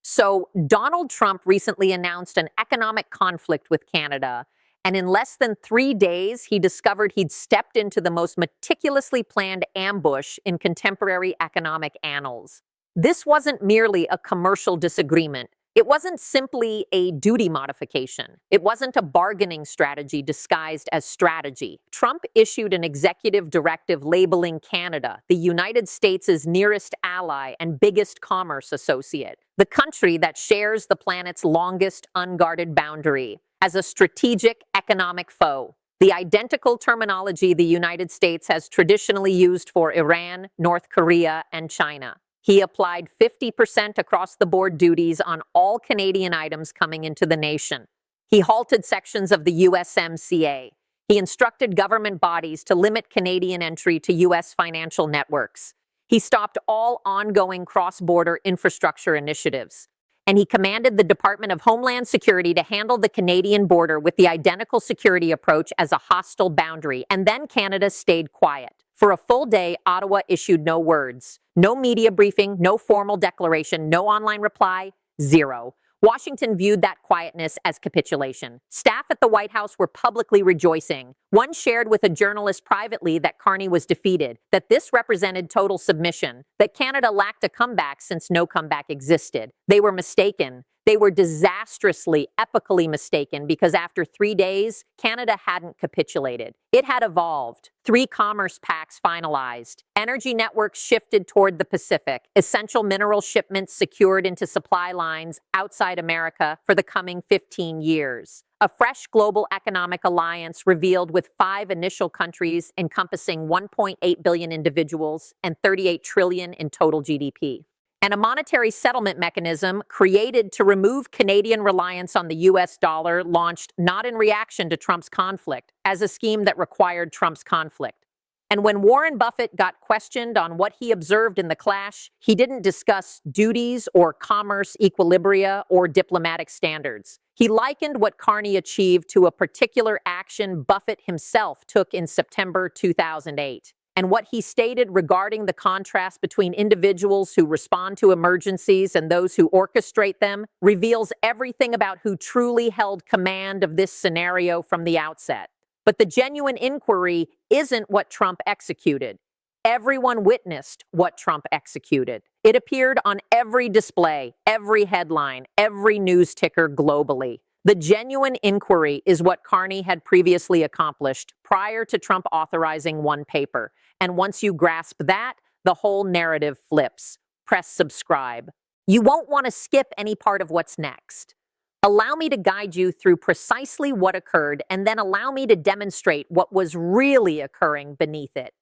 So, Donald Trump recently announced an economic conflict with Canada, and in less than 3 days, he discovered he'd stepped into the most meticulously planned ambush in contemporary economic annals. This wasn't merely a commercial disagreement. It wasn't simply a duty modification. It wasn't a bargaining strategy disguised as strategy. Trump issued an executive directive labeling Canada, the United States' nearest ally and biggest commerce associate, the country that shares the planet's longest unguarded boundary, as a strategic economic foe. The identical terminology the United States has traditionally used for Iran, North Korea, and China. He applied 50% across-the-board duties on all Canadian items coming into the nation. He halted sections of the USMCA. He instructed government bodies to limit Canadian entry to U.S. financial networks. He stopped all ongoing cross-border infrastructure initiatives. And he commanded the Department of Homeland Security to handle the Canadian border with the identical security approach as a hostile boundary. And then Canada stayed quiet. For a full day, Ottawa issued no words. No media briefing, no formal declaration, no online reply, zero. Washington viewed that quietness as capitulation. Staff at the White House were publicly rejoicing. One shared with a journalist privately that Carney was defeated, that this represented total submission, that Canada lacked a comeback since no comeback existed. They were mistaken. They were disastrously, epically mistaken because after 3 days, Canada hadn't capitulated. It had evolved. 3 commerce pacts finalized. Energy networks shifted toward the Pacific. Essential mineral shipments secured into supply lines outside America for the coming 15 years. A fresh global economic alliance revealed with 5 initial countries encompassing 1.8 billion individuals and 38 trillion in total GDP. And a monetary settlement mechanism created to remove Canadian reliance on the U.S. dollar launched not in reaction to Trump's conflict, as a scheme that required Trump's conflict. And when Warren Buffett got questioned on what he observed in the clash, he didn't discuss duties or commerce equilibria or diplomatic standards. He likened what Carney achieved to a particular action Buffett himself took in September 2008. And what he stated regarding the contrast between individuals who respond to emergencies and those who orchestrate them reveals everything about who truly held command of this scenario from the outset. But the genuine inquiry isn't what Trump executed. Everyone witnessed what Trump executed. It appeared on every display, every headline, every news ticker globally. The genuine inquiry is what Carney had previously accomplished prior to Trump authorizing one paper. And once you grasp that, the whole narrative flips. Press subscribe. You won't want to skip any part of what's next. Allow me to guide you through precisely what occurred, and then allow me to demonstrate what was really occurring beneath it.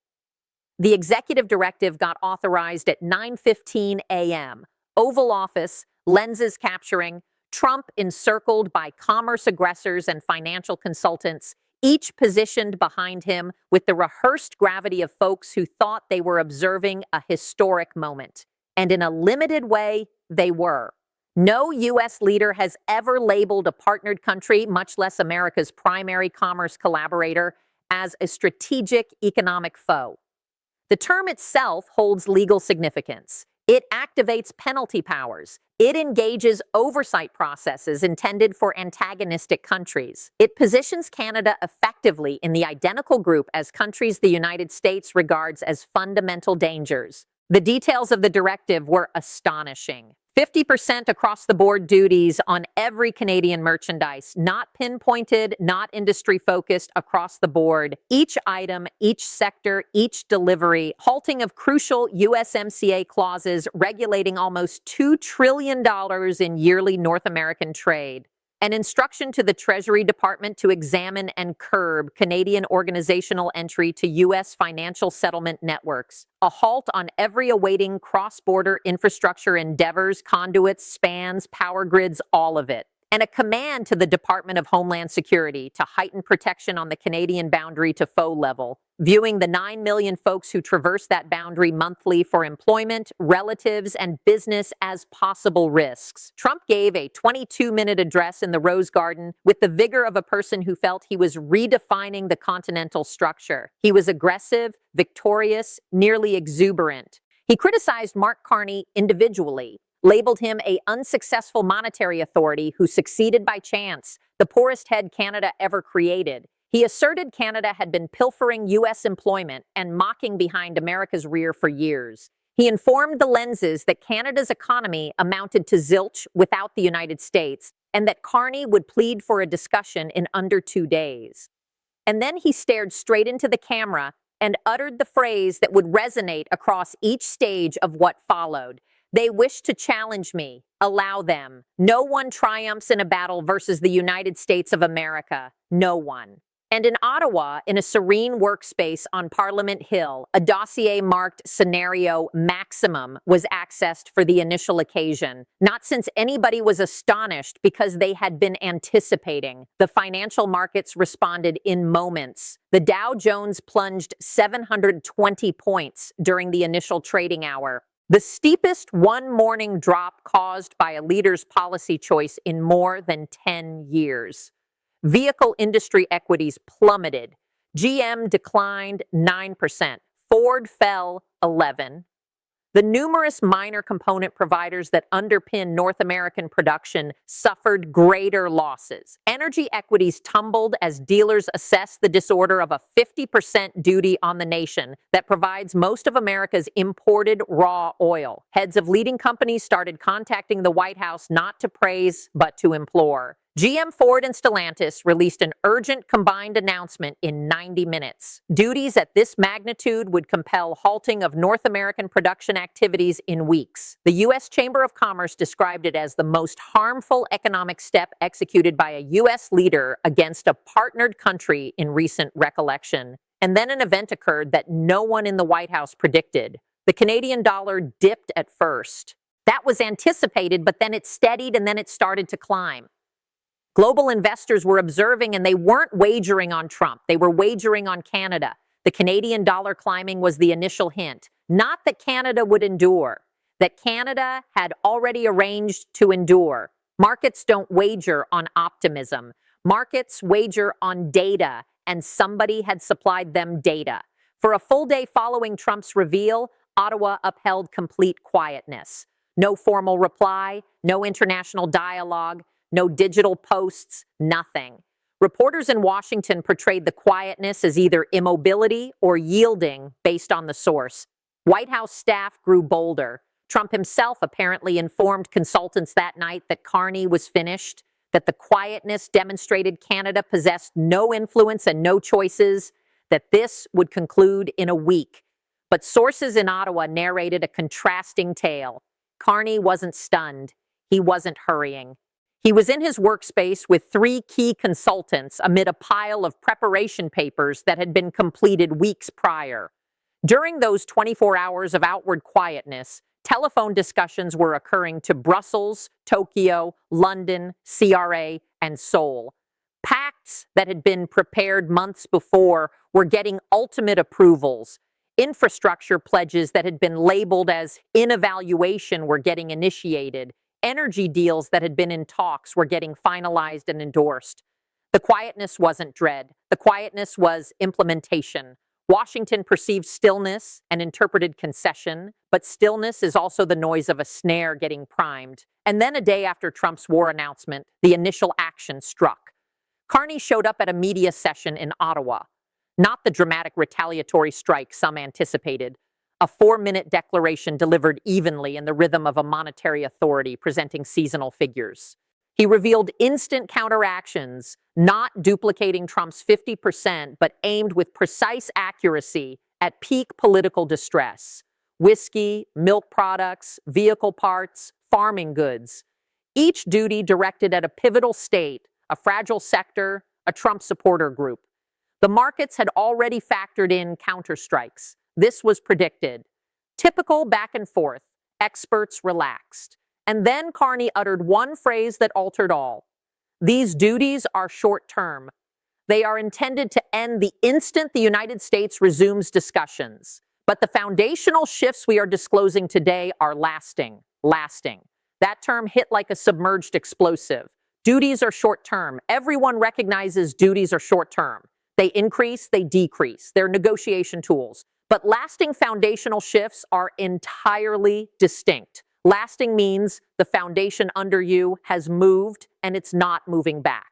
The executive directive got authorized at 9:15 a.m. Oval Office, lenses capturing, Trump encircled by commerce aggressors and financial consultants, each positioned behind him with the rehearsed gravity of folks who thought they were observing a historic moment. And in a limited way, they were. No U.S. leader has ever labeled a partnered country, much less America's primary commerce collaborator, as a strategic economic foe. The term itself holds legal significance. It activates penalty powers. It engages oversight processes intended for antagonistic countries. It positions Canada effectively in the identical group as countries the United States regards as fundamental dangers. The details of the directive were astonishing. 50% across-the-board duties on every Canadian merchandise, not pinpointed, not industry-focused, across the board. Each item, each sector, each delivery. Halting of crucial USMCA clauses regulating almost $2 trillion in yearly North American trade. An instruction to the Treasury Department to examine and curb Canadian organizational entry to U.S. financial settlement networks. A halt on every awaiting cross-border infrastructure endeavors, conduits, spans, power grids, all of it. And a command to the Department of Homeland Security to heighten protection on the Canadian boundary to foe level, viewing the 9 million folks who traverse that boundary monthly for employment, relatives, and business as possible risks. Trump gave a 22-minute address in the Rose Garden with the vigor of a person who felt he was redefining the continental structure. He was aggressive, victorious, nearly exuberant. He criticized Mark Carney individually, labeled him an unsuccessful monetary authority who succeeded by chance, the poorest head Canada ever created. He asserted Canada had been pilfering U.S. employment and mocking behind America's rear for years. He informed the lenses that Canada's economy amounted to zilch without the United States, and that Carney would plead for a discussion in under 2 days. And then he stared straight into the camera and uttered the phrase that would resonate across each stage of what followed. They wish to challenge me. Allow them. No one triumphs in a battle versus the United States of America. No one. And in Ottawa, in a serene workspace on Parliament Hill, a dossier marked Scenario Maximum was accessed for the initial occasion, not since anybody was astonished because they had been anticipating. The financial markets responded in moments. The Dow Jones plunged 720 points during the initial trading hour, the steepest one-morning drop caused by a leader's policy choice in more than 10 years. Vehicle industry equities plummeted. GM declined 9%. Ford fell 11%. The numerous minor component providers that underpin North American production suffered greater losses. Energy equities tumbled as dealers assessed the disorder of a 50% duty on the nation that provides most of America's imported raw oil. Heads of leading companies started contacting the White House not to praise, but to implore. GM, Ford, and Stellantis released an urgent combined announcement in 90 minutes. Duties at this magnitude would compel halting of North American production activities in weeks. The U.S. Chamber of Commerce described it as the most harmful economic step executed by a U.S. leader against a partnered country in recent recollection. And then an event occurred that no one in the White House predicted. The Canadian dollar dipped at first. That was anticipated, but then it steadied and then it started to climb. Global investors were observing, and they weren't wagering on Trump. They were wagering on Canada. The Canadian dollar climbing was the initial hint. Not that Canada would endure, that Canada had already arranged to endure. Markets don't wager on optimism. Markets wager on data, and somebody had supplied them data. For a full day following Trump's reveal, Ottawa upheld complete quietness. No formal reply, no international dialogue, no digital posts, nothing. Reporters in Washington portrayed the quietness as either immobility or yielding based on the source. White House staff grew bolder. Trump himself apparently informed consultants that night that Carney was finished, that the quietness demonstrated Canada possessed no influence and no choices, that this would conclude in a week. But sources in Ottawa narrated a contrasting tale. Carney wasn't stunned. He wasn't hurrying. He was in his workspace with 3 key consultants amid a pile of preparation papers that had been completed weeks prior. During those 24 hours of outward quietness, telephone discussions were occurring to Brussels, Tokyo, London, CRA, and Seoul. Pacts that had been prepared months before were getting ultimate approvals. Infrastructure pledges that had been labeled as in evaluation were getting initiated. Energy deals that had been in talks were getting finalized and endorsed. The quietness wasn't dread. The quietness was implementation. Washington perceived stillness and interpreted concession, but stillness is also the noise of a snare getting primed. And then a day after Trump's war announcement, the initial action struck. Carney showed up at a media session in Ottawa. Not the dramatic retaliatory strike some anticipated. A 4-minute declaration delivered evenly in the rhythm of a monetary authority presenting seasonal figures. He revealed instant counteractions, not duplicating Trump's 50%, but aimed with precise accuracy at peak political distress. Whiskey, milk products, vehicle parts, farming goods. Each duty directed at a pivotal state, a fragile sector, a Trump supporter group. The markets had already factored in counterstrikes. This was predicted. Typical back and forth. Experts relaxed. And then Carney uttered one phrase that altered all. These duties are short-term. They are intended to end the instant the United States resumes discussions. But the foundational shifts we are disclosing today are lasting. That term hit like a submerged explosive. Duties are short-term. Everyone recognizes duties are short-term. They increase, they decrease. They're negotiation tools. But lasting foundational shifts are entirely distinct. Lasting means the foundation under you has moved and it's not moving back.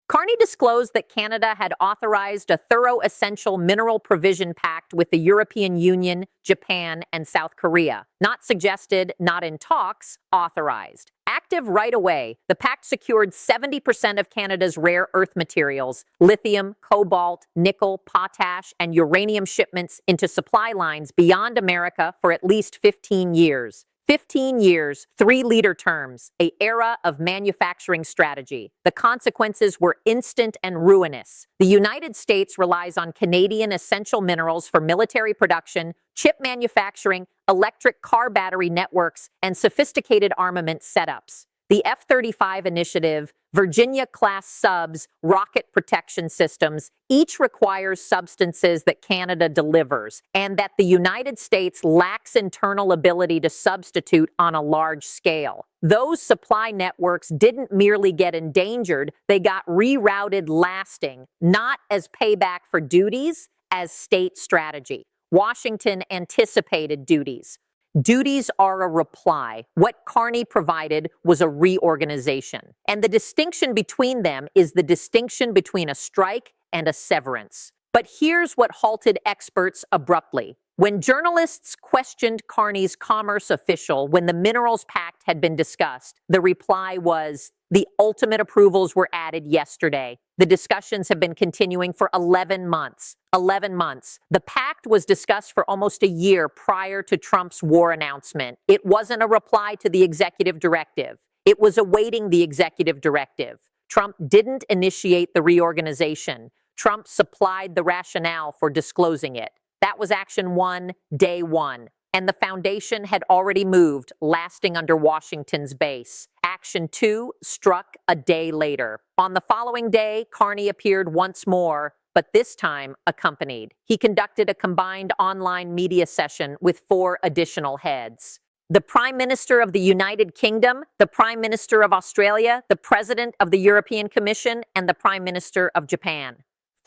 Carney disclosed that Canada had authorized a thorough essential mineral provision pact with the European Union, Japan, and South Korea. Not suggested, not in talks, authorized. Active right away, the pact secured 70% of Canada's rare earth materials, lithium, cobalt, nickel, potash, and uranium shipments into supply lines beyond America for at least 15 years. 15 years, 3-leader terms, an era of manufacturing strategy. The consequences were instant and ruinous. The United States relies on Canadian essential minerals for military production, chip manufacturing, electric car battery networks, and sophisticated armament setups. The F-35 initiative, Virginia-class subs, rocket protection systems, each requires substances that Canada delivers, and that the United States lacks internal ability to substitute on a large scale. Those supply networks didn't merely get endangered, they got rerouted lasting, not as payback for duties, as state strategy. Washington anticipated duties. Duties are a reply. What Carney provided was a reorganization. And the distinction between them is the distinction between a strike and a severance. But here's what halted experts abruptly. When journalists questioned Carney's commerce official when the Minerals Pact had been discussed, the reply was, the ultimate approvals were added yesterday. The discussions have been continuing for 11 months. 11 months. The pact was discussed for almost a year prior to Trump's war announcement. It wasn't a reply to the executive directive. It was awaiting the executive directive. Trump didn't initiate the reorganization. Trump supplied the rationale for disclosing it. That was action 1, day 1. And the foundation had already moved, lasting under Washington's base. Action 2 struck a day later. On the following day, Carney appeared once more, but this time accompanied. He conducted a combined online media session with 4 additional heads. The Prime Minister of the United Kingdom, the Prime Minister of Australia, the President of the European Commission, and the Prime Minister of Japan.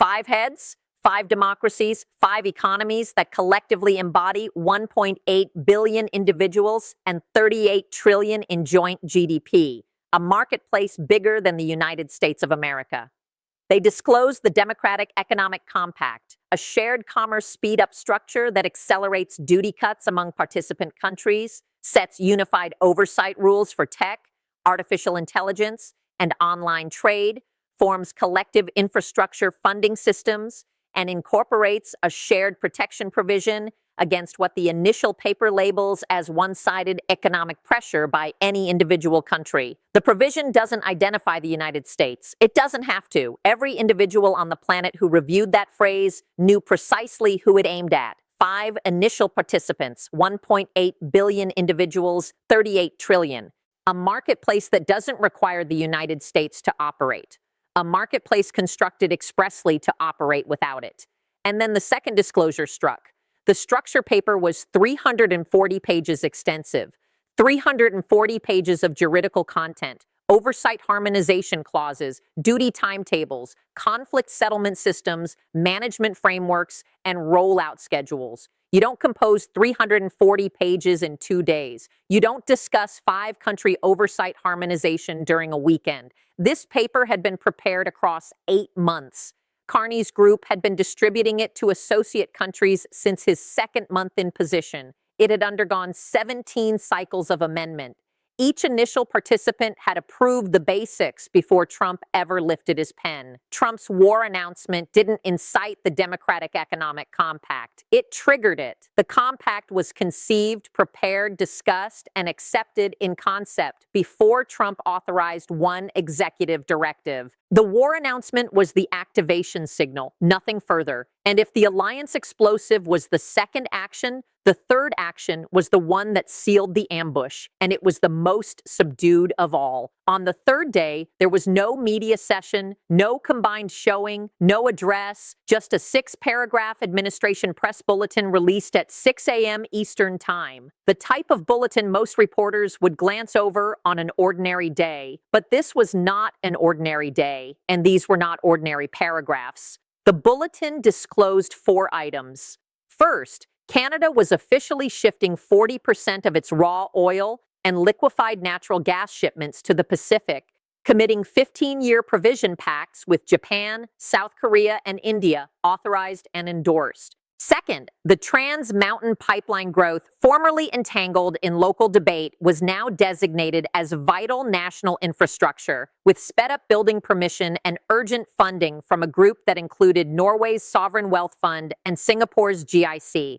5 heads, 5 democracies, 5 economies that collectively embody 1.8 billion individuals and 38 trillion in joint GDP, a marketplace bigger than the United States of America. They disclosed the Democratic Economic Compact, a shared commerce speed-up structure that accelerates duty cuts among participant countries, sets unified oversight rules for tech, artificial intelligence, and online trade, forms collective infrastructure funding systems, and incorporates a shared protection provision against what the initial paper labels as one-sided economic pressure by any individual country. The provision doesn't identify the United States. It doesn't have to. Every individual on the planet who reviewed that phrase knew precisely who it aimed at. 5 initial participants, 1.8 billion individuals, 38 trillion. A marketplace that doesn't require the United States to operate. A marketplace constructed expressly to operate without it. And then the second disclosure struck. The structure paper was 340 pages extensive, 340 pages of juridical content, oversight harmonization clauses, duty timetables, conflict settlement systems, management frameworks, and rollout schedules. You don't compose 340 pages in 2 days. You don't discuss 5-country oversight harmonization during a weekend. This paper had been prepared across 8 months. Carney's group had been distributing it to associate countries since his 2nd month in position. It had undergone 17 cycles of amendment. Each initial participant had approved the basics before Trump ever lifted his pen. Trump's war announcement didn't incite the Democratic Economic Compact. It triggered it. The compact was conceived, prepared, discussed, and accepted in concept before Trump authorized one executive directive. The war announcement was the activation signal, nothing further. And if the alliance explosive was the second action, the third action was the one that sealed the ambush, and it was the most subdued of all. On the third day, there was no media session, no combined showing, no address, just a 6-paragraph administration press bulletin released at 6 a.m. Eastern Time. The type of bulletin most reporters would glance over on an ordinary day, but this was not an ordinary day, and these were not ordinary paragraphs. The bulletin disclosed 4 items. First, Canada was officially shifting 40% of its raw oil and liquefied natural gas shipments to the Pacific, committing 15-year provision pacts with Japan, South Korea, and India, authorized and endorsed. Second, the Trans-Mountain Pipeline growth, formerly entangled in local debate, was now designated as vital national infrastructure, with sped-up building permission and urgent funding from a group that included Norway's Sovereign Wealth Fund and Singapore's GIC.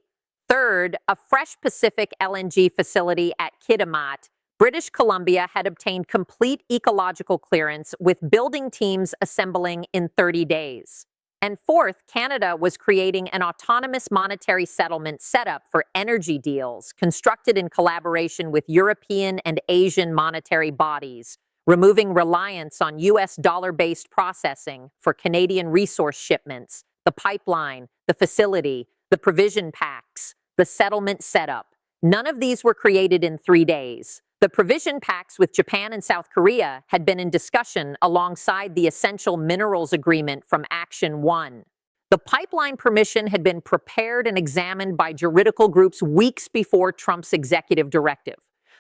Third, a fresh Pacific LNG facility at Kitimat, British Columbia, had obtained complete ecological clearance, with building teams assembling in 30 days. And fourth, Canada was creating an autonomous monetary settlement setup for energy deals, constructed in collaboration with European and Asian monetary bodies, removing reliance on U.S. dollar-based processing for Canadian resource shipments, the pipeline, the facility, the provision pacts, the settlement setup. None of these were created in 3 days. The provision pacts with Japan and South Korea had been in discussion alongside the Essential Minerals Agreement from Action 1. The pipeline permission had been prepared and examined by juridical groups weeks before Trump's executive directive.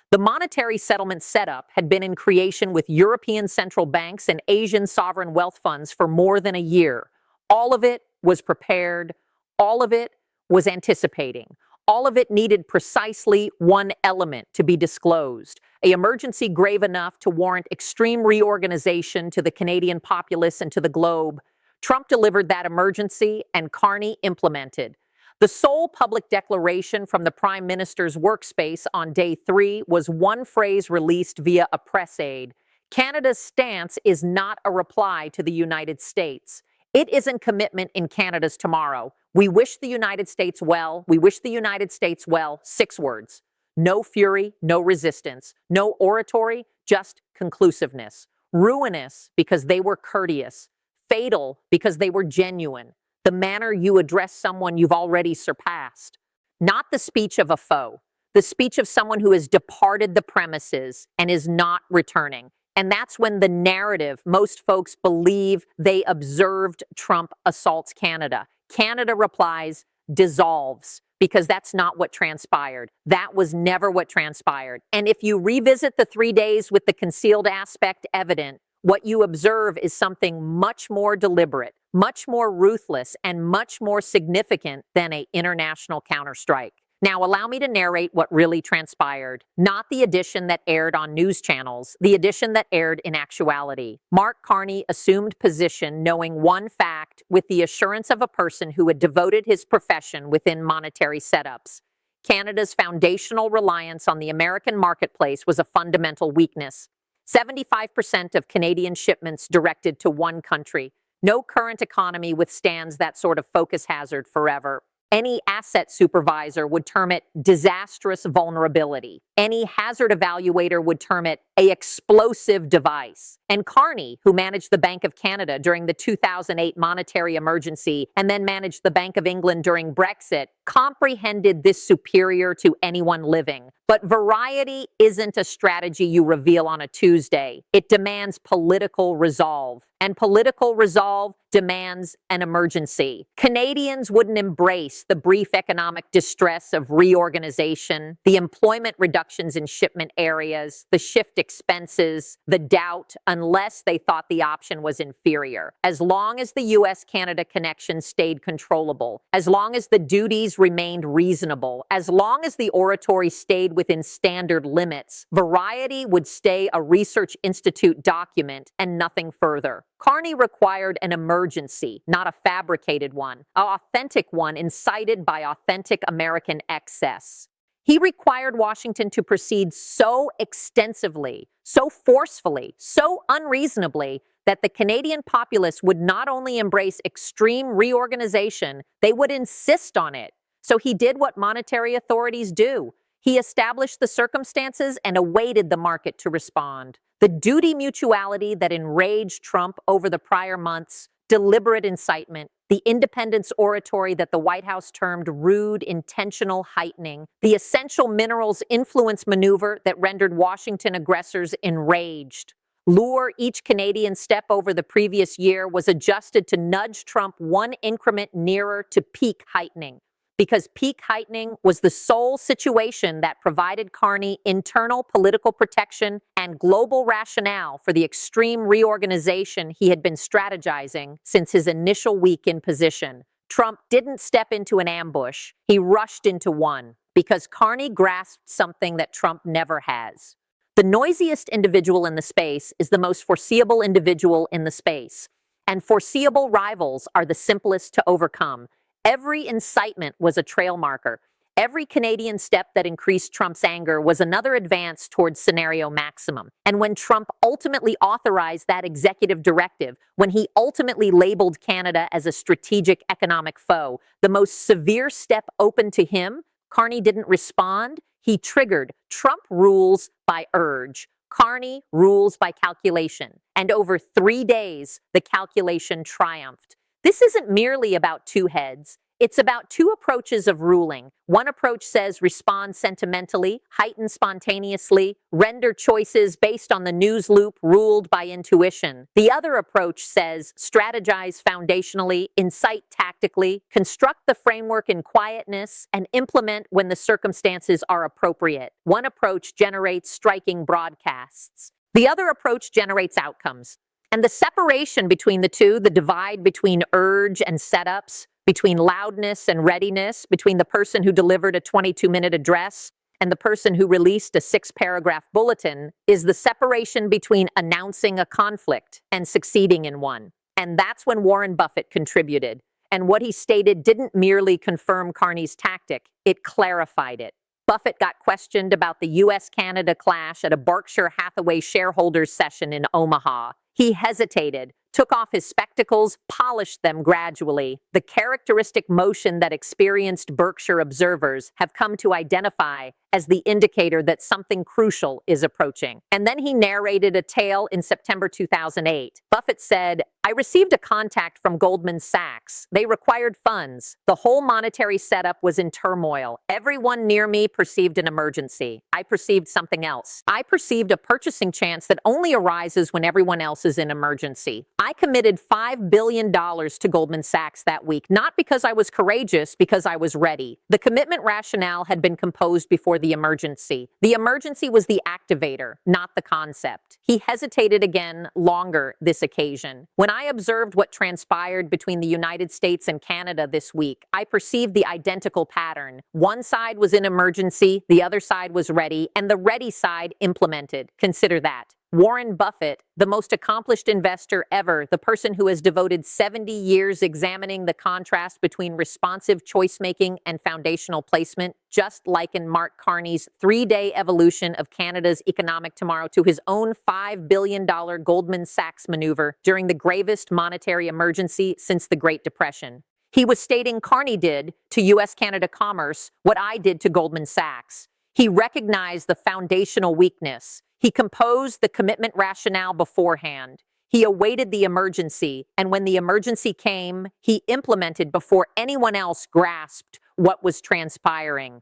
The monetary settlement setup had been in creation with European central banks and Asian sovereign wealth funds for more than a year. All of it was prepared. All of it was anticipating. All of it needed precisely one element to be disclosed, an emergency grave enough to warrant extreme reorganization to the Canadian populace and to the globe. Trump delivered that emergency, and Carney implemented. The sole public declaration from the Prime Minister's workspace on day 3 was one phrase released via a press aide. Canada's stance is not a reply to the United States. It isn't commitment in Canada's tomorrow. We wish the United States well. We wish the United States well. 6 words. No fury, no resistance. No oratory, just conclusiveness. Ruinous because they were courteous. Fatal because they were genuine. The manner you address someone you've already surpassed. Not the speech of a foe. The speech of someone who has departed the premises and is not returning. And that's when the narrative most folks believe they observed Trump assaults Canada. Canada replies, dissolves, because that's not what transpired. That was never what transpired. And if you revisit the 3 days with the concealed aspect evident, what you observe is something much more deliberate, much more ruthless, and much more significant than an international counterstrike. Now, allow me to narrate what really transpired, not the edition that aired on news channels, the edition that aired in actuality. Mark Carney assumed position knowing one fact with the assurance of a person who had devoted his profession within monetary setups. Canada's foundational reliance on the American marketplace was a fundamental weakness. 75% of Canadian shipments directed to one country. No current economy withstands that sort of focus hazard forever. Any asset supervisor would term it disastrous vulnerability. Any hazard evaluator would term it an explosive device. And Carney, who managed the Bank of Canada during the 2008 monetary emergency and then managed the Bank of England during Brexit, comprehended this superior to anyone living. But variety isn't a strategy you reveal on a Tuesday. It demands political resolve. And political resolve demands an emergency. Canadians wouldn't embrace the brief economic distress of reorganization, the employment reductions in shipment areas, the shift expenses, the doubt, unless they thought the option was inferior. As long as the U.S.-Canada connection stayed controllable, as long as the duties remained reasonable, as long as the oratory stayed within standard limits, variety would stay a research institute document and nothing further. Carney required an emergency, not a fabricated one, an authentic one incited by authentic American excess. He required Washington to proceed so extensively, so forcefully, so unreasonably that the Canadian populace would not only embrace extreme reorganization, they would insist on it. So he did what monetary authorities do. He established the circumstances and awaited the market to respond. The duty mutuality that enraged Trump over the prior months, deliberate incitement, the independence oratory that the White House termed rude, intentional heightening, the essential minerals influence maneuver that rendered Washington aggressors enraged. Lure each Canadian step over the previous year was adjusted to nudge Trump one increment nearer to peak heightening. because peak heightening was the sole situation that provided Carney internal political protection and global rationale for the extreme reorganization he had been strategizing since his initial week in position. Trump didn't step into an ambush. He rushed into one because Carney grasped something that Trump never has. The noisiest individual in the space is the most foreseeable individual in the space, and foreseeable rivals are the simplest to overcome. Every incitement was a trail marker. Every Canadian step that increased Trump's anger was another advance towards scenario maximum. And when Trump ultimately authorized that executive directive, when he ultimately labeled Canada as a strategic economic foe, the most severe step open to him, Carney didn't respond. He triggered Trump rules by urge. Carney rules by calculation. And over 3 days, the calculation triumphed. This isn't merely about two heads. It's about two approaches of ruling. One approach says respond sentimentally, heighten spontaneously, render choices based on the news loop ruled by intuition. The other approach says strategize foundationally, incite tactically, construct the framework in quietness, and implement when the circumstances are appropriate. One approach generates striking broadcasts. The other approach generates outcomes. And the separation between the two, the divide between urge and setups, between loudness and readiness, between the person who delivered a 22-minute address and the person who released a 6-paragraph bulletin, is the separation between announcing a conflict and succeeding in one. And that's when Warren Buffett contributed. And what he stated didn't merely confirm Carney's tactic, it clarified it. Buffett got questioned about the U.S.-Canada clash at a Berkshire Hathaway shareholders session in Omaha. He hesitated, took off his spectacles, polished them gradually, the characteristic motion that experienced Berkshire observers have come to identify as the indicator that something crucial is approaching. And then he narrated a tale in September 2008. Buffett said, "I received a contact from Goldman Sachs. They required funds. The whole monetary setup was in turmoil. Everyone near me perceived an emergency. I perceived something else. I perceived a purchasing chance that only arises when everyone else is in emergency. I committed $5 billion to Goldman Sachs that week, not because I was courageous, because I was ready. The commitment rationale had been composed before the emergency. The emergency was the activator, not the concept." He hesitated again longer this occasion. "When I observed what transpired between the United States and Canada this week, I perceived the identical pattern. One side was in emergency, the other side was ready, and the ready side implemented. Consider that." Warren Buffett, the most accomplished investor ever, the person who has devoted 70 years examining the contrast between responsive choice-making and foundational placement, just likened Mark Carney's 3-day evolution of Canada's economic tomorrow to his own $5 billion Goldman Sachs maneuver during the gravest monetary emergency since the Great Depression. He was stating Carney did to U.S.-Canada commerce what I did to Goldman Sachs. He recognized the foundational weakness. He composed the commitment rationale beforehand. He awaited the emergency, and when the emergency came, he implemented before anyone else grasped what was transpiring.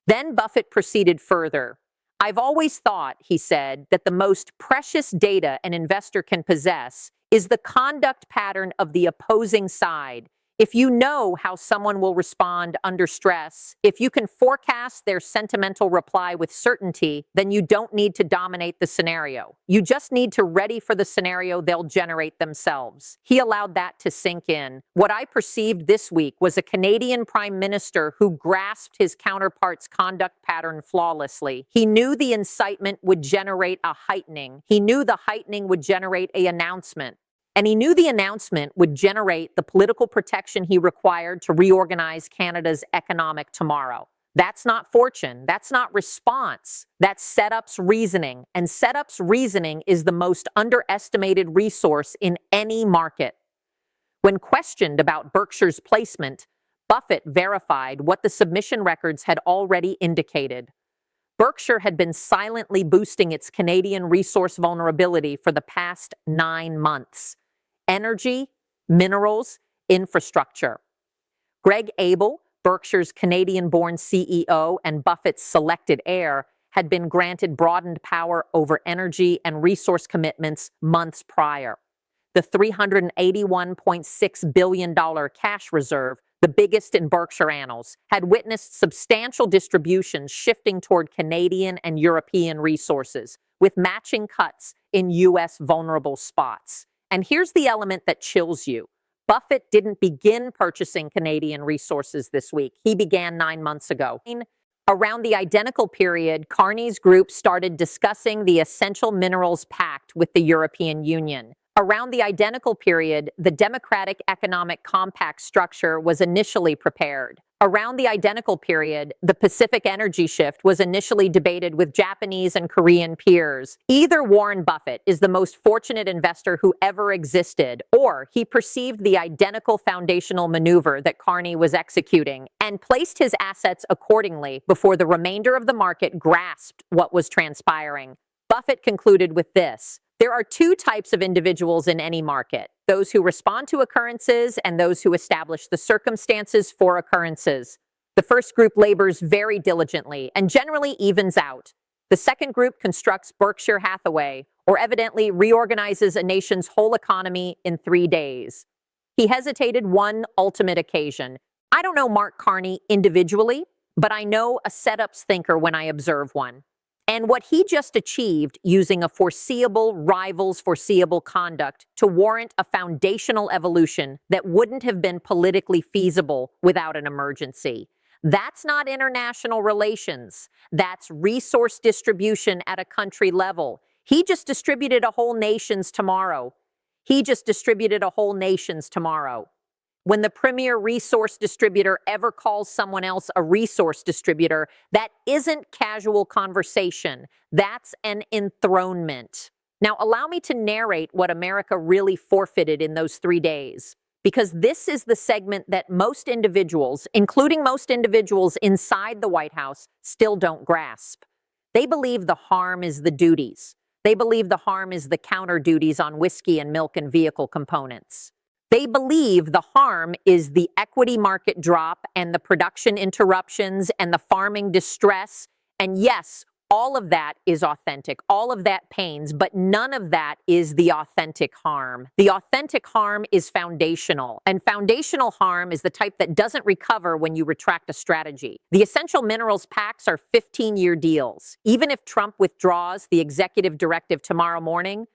Then Buffett proceeded further. "I've always thought," he said, "that the most precious data an investor can possess is the conduct pattern of the opposing side. If you know how someone will respond under stress, if you can forecast their sentimental reply with certainty, then you don't need to dominate the scenario. You just need to ready for the scenario they'll generate themselves." He allowed that to sink in. What I perceived this week was a Canadian Prime Minister who grasped his counterpart's conduct pattern flawlessly. He knew the incitement would generate a heightening. He knew the heightening would generate an announcement. And he knew the announcement would generate the political protection he required to reorganize Canada's economic tomorrow. That's not fortune. That's not response. That's setup's reasoning. And setup's reasoning is the most underestimated resource in any market. When questioned about Berkshire's placement, Buffett verified what the submission records had already indicated. Berkshire had been silently boosting its Canadian resource vulnerability for the past 9 months. Energy, minerals, infrastructure. Greg Abel, Berkshire's Canadian-born CEO and Buffett's selected heir, had been granted broadened power over energy and resource commitments months prior. The $381.6 billion cash reserve, the biggest in Berkshire annals, had witnessed substantial distributions shifting toward Canadian and European resources, with matching cuts in U.S. vulnerable spots. And here's the element that chills you. Buffett didn't begin purchasing Canadian resources this week. He began 9 months ago. Around the identical period, Carney's group started discussing the Essential Minerals Pact with the European Union. Around the identical period, the Democratic Economic Compact structure was initially prepared. Around the identical period, the Pacific Energy Shift was initially debated with Japanese and Korean peers. Either Warren Buffett is the most fortunate investor who ever existed, or he perceived the identical foundational maneuver that Carney was executing and placed his assets accordingly before the remainder of the market grasped what was transpiring. Buffett concluded with this: there are two types of individuals in any market: those who respond to occurrences and those who establish the circumstances for occurrences. The first group labors very diligently and generally evens out. The second group constructs Berkshire Hathaway, or evidently reorganizes a nation's whole economy in 3 days. He hesitated one ultimate occasion. I don't know Mark Carney individually, but I know a setups thinker when I observe one. And what he just achieved using a foreseeable rival's foreseeable conduct to warrant a foundational evolution that wouldn't have been politically feasible without an emergency. That's not international relations. That's resource distribution at a country level. He just distributed a whole nation's tomorrow. He just distributed a whole nation's tomorrow. When the premier resource distributor ever calls someone else a resource distributor, that isn't casual conversation. That's an enthronement. Now, allow me to narrate what America really forfeited in those 3 days, because this is the segment that most individuals, including most individuals inside the White House, still don't grasp. They believe the harm is the duties. They believe the harm is the counter duties on whiskey and milk and vehicle components. They believe the harm is the equity market drop and the production interruptions and the farming distress. And yes, all of that is authentic. All of that pains, but none of that is the authentic harm. The authentic harm is foundational, and foundational harm is the type that doesn't recover when you retract a strategy. The Essential Minerals Pacts are 15-year deals. Even if Trump withdraws the executive directive tomorrow morning,